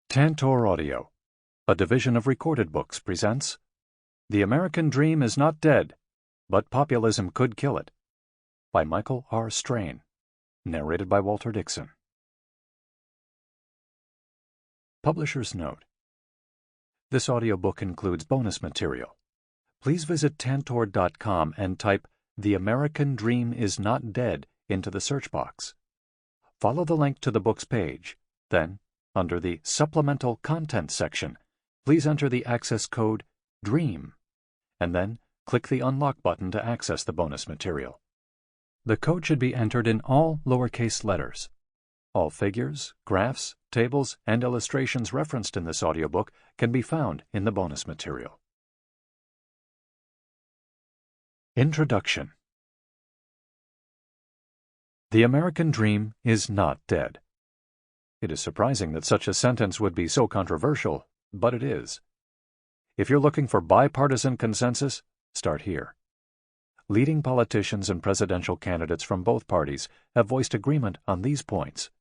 Tantor Audio, a division of Recorded Books, presents The American Dream is Not Dead, but Populism Could Kill It, by Michael R. Strain, narrated by Walter Dixon. Publisher's Note: this audiobook includes bonus material. Please visit Tantor.com and type The American Dream is Not Dead into the search box. Follow the link to the book's page. Then, under the Supplemental Content section, please enter the access code DREAM, and then click the Unlock button to access the bonus material. The code should be entered in all lowercase letters. All figures, graphs, tables, and illustrations referenced in this audiobook can be found in the bonus material. Introduction. The American Dream is not dead. It is surprising that such a sentence would be so controversial, but it is. If you're looking for bipartisan consensus, start here. Leading politicians and presidential candidates from both parties have voiced agreement on these points.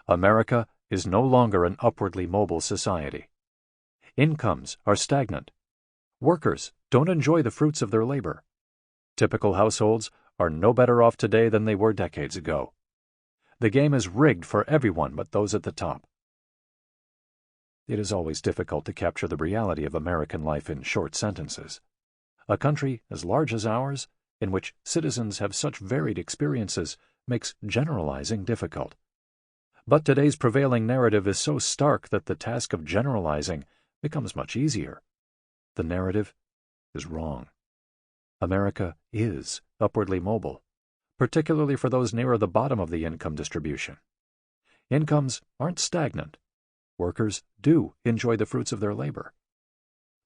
America is no longer an upwardly mobile society. Incomes are stagnant. Workers don't enjoy the fruits of their labor. Typical households are no better off today than they were decades ago. The game is rigged for everyone but those at the top. It is always difficult to capture the reality of American life in short sentences. A country as large as ours, in which citizens have such varied experiences, makes generalizing difficult. But today's prevailing narrative is so stark that the task of generalizing becomes much easier. The narrative is wrong. America is upwardly mobile, particularly for those nearer the bottom of the income distribution. Incomes aren't stagnant. Workers do enjoy the fruits of their labor.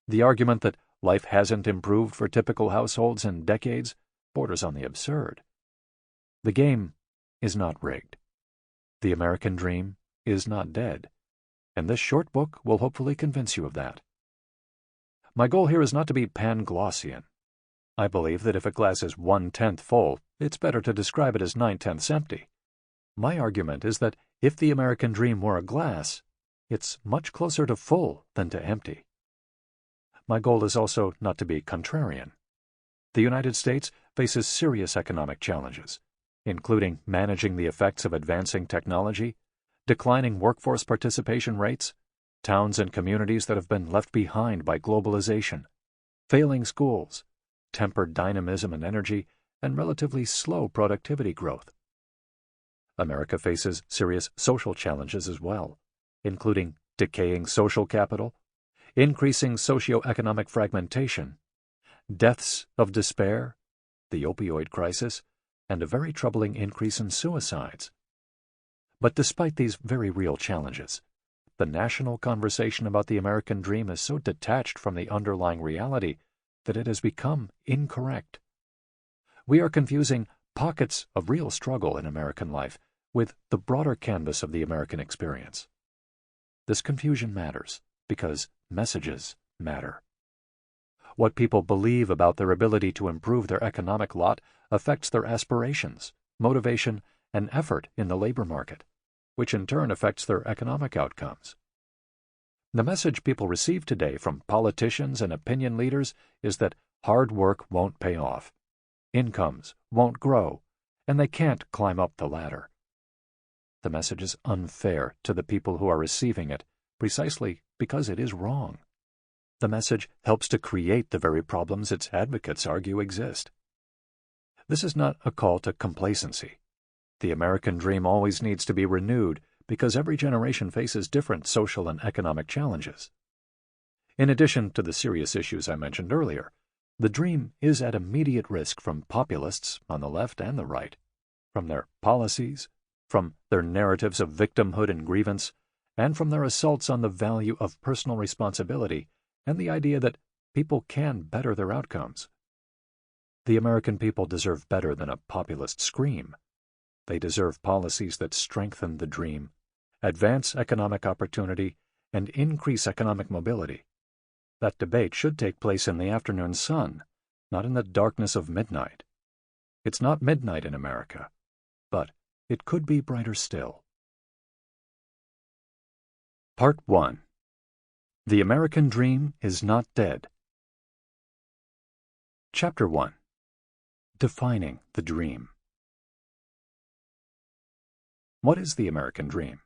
The argument that life hasn't improved for typical households in decades borders on the absurd. The game is not rigged. The American dream is not dead, and this short book will hopefully convince you of that. My goal here is not to be Panglossian. I believe that if a glass is 1/10 full, it's better to describe it as 9/10 empty. My argument is that if the American dream were a glass, it's much closer to full than to empty. My goal is also not to be contrarian. The United States faces serious economic challenges, including managing the effects of advancing technology, declining workforce participation rates, towns and communities that have been left behind by globalization, failing schools, tempered dynamism and energy, and relatively slow productivity growth. America faces serious social challenges as well, including decaying social capital, increasing socioeconomic fragmentation, deaths of despair, the opioid crisis, and a very troubling increase in suicides. But despite these very real challenges, the national conversation about the American dream is so detached from the underlying reality that it has become incorrect. We are confusing pockets of real struggle in American life with the broader canvas of the American experience. This confusion matters because messages matter. What people believe about their ability to improve their economic lot affects their aspirations, motivation, and effort in the labor market, which in turn affects their economic outcomes. The message people receive today from politicians and opinion leaders is that hard work won't pay off, incomes won't grow, and they can't climb up the ladder. The message is unfair to the people who are receiving it precisely because it is wrong. The message helps to create the very problems its advocates argue exist. This is not a call to complacency. The American dream always needs to be renewed because every generation faces different social and economic challenges. In addition to the serious issues I mentioned earlier, the dream is at immediate risk from populists on the left and the right, from their policies, from their narratives of victimhood and grievance, and from their assaults on the value of personal responsibility and the idea that people can better their outcomes. The American people deserve better than a populist scream. They deserve policies that strengthen the dream, advance economic opportunity, and increase economic mobility. That debate should take place in the afternoon sun, not in the darkness of midnight. It's not midnight in America, but it could be brighter still. Part 1. The American Dream is Not Dead. Chapter 1. Defining the Dream. What is the American Dream?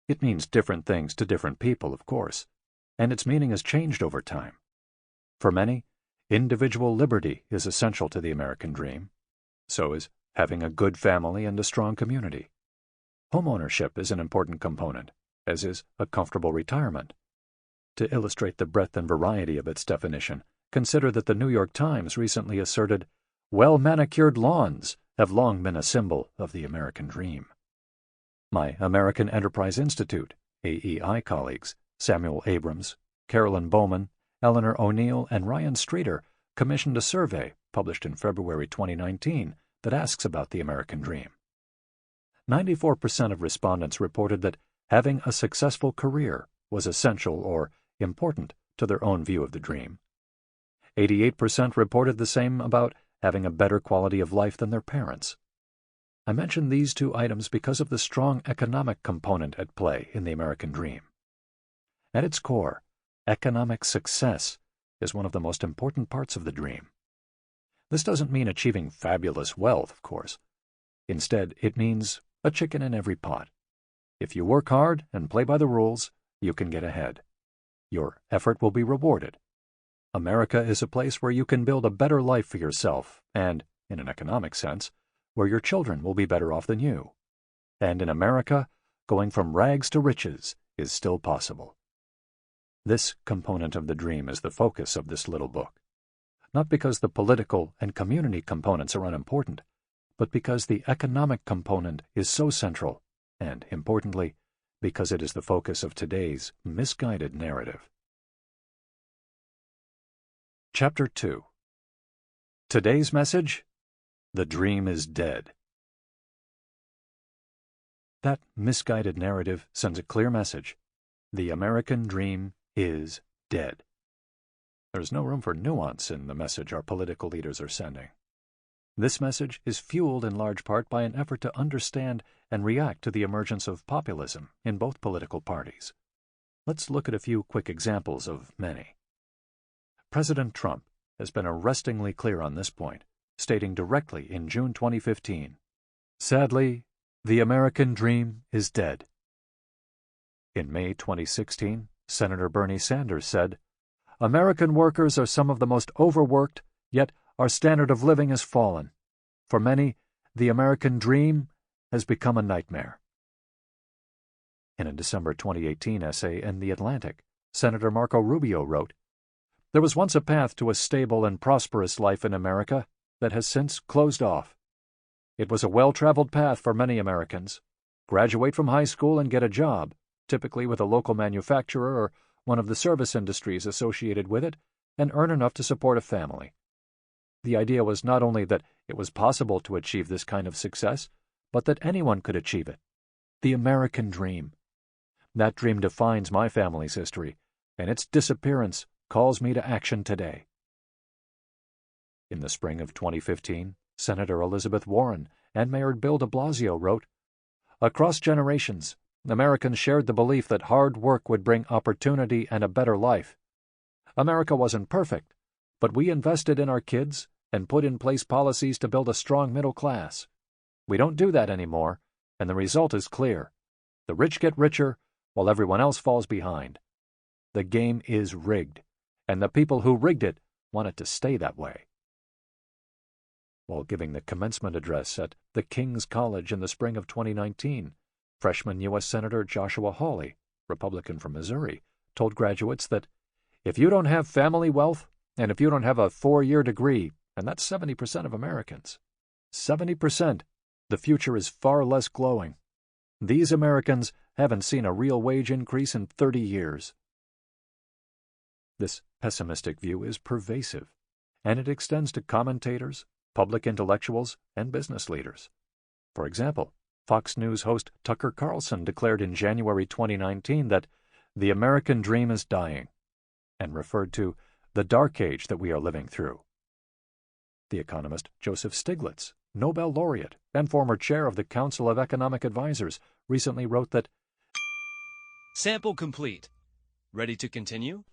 It means different things to different people, of course, and its meaning has changed over time. For many, individual liberty is essential to the American Dream. So is having a good family and a strong community. Homeownership is an important component, as is a comfortable retirement. To illustrate the breadth and variety of its definition, consider that the New York Times recently asserted, "Well-manicured lawns have long been a symbol of the American dream." My American Enterprise Institute, AEI colleagues, Samuel Abrams, Carolyn Bowman, Eleanor O'Neill, and Ryan Streeter commissioned a survey published in February 2019 that asks about the American dream. 94% of respondents reported that having a successful career was essential or important to their own view of the dream. 88% reported the same about having a better quality of life than their parents. I mention these two items because of the strong economic component at play in the American dream. At its core, economic success is one of the most important parts of the dream. This doesn't mean achieving fabulous wealth, of course. Instead, it means a chicken in every pot. If you work hard and play by the rules, you can get ahead. Your effort will be rewarded. America is a place where you can build a better life for yourself and, in an economic sense, where your children will be better off than you. And in America, going from rags to riches is still possible. This component of the dream is the focus of this little book. Not because the political and community components are unimportant, but because the economic component is so central, and, importantly, because it is the focus of today's misguided narrative. Chapter 2. Today's message: the dream is dead. That misguided narrative sends a clear message. The American dream is dead. There's no room for nuance in the message our political leaders are sending. This message is fueled in large part by an effort to understand and react to the emergence of populism in both political parties. Let's look at a few quick examples of many. President Trump has been arrestingly clear on this point, stating directly in June 2015, "Sadly, the American dream is dead." In May 2016, Senator Bernie Sanders said, "American workers are some of the most overworked, yet our standard of living has fallen. For many, the American dream has become a nightmare." In a December 2018 essay in The Atlantic, Senator Marco Rubio wrote, "There was once a path to a stable and prosperous life in America that has since closed off. It was a well-traveled path for many Americans. Graduate from high school and get a job, typically with a local manufacturer or one of the service industries associated with it, and earn enough to support a family. The idea was not only that it was possible to achieve this kind of success, but that anyone could achieve it. The American dream. That dream defines my family's history, and its disappearance calls me to action today." In the spring of 2015, Senator Elizabeth Warren and Mayor Bill de Blasio wrote, "Across generations, Americans shared the belief that hard work would bring opportunity and a better life. America wasn't perfect, but we invested in our kids and put in place policies to build a strong middle class. We don't do that anymore, and the result is clear. The rich get richer while everyone else falls behind. The game is rigged, and the people who rigged it want it to stay that way." While giving the commencement address at the King's College in the spring of 2019, freshman U.S. Senator Joshua Hawley, Republican from Missouri, told graduates that, "If you don't have family wealth, and if you don't have a 4-year degree, and that's 70% of Americans, 70%, the future is far less glowing. These Americans haven't seen a real wage increase in 30 years. This pessimistic view is pervasive, and it extends to commentators, public intellectuals, and business leaders. For example, Fox News host Tucker Carlson declared in January 2019 that the American dream is dying, and referred to the dark age that we are living through. The economist Joseph Stiglitz, Nobel laureate and former chair of the Council of Economic Advisers, recently wrote that Sample complete. Ready to continue?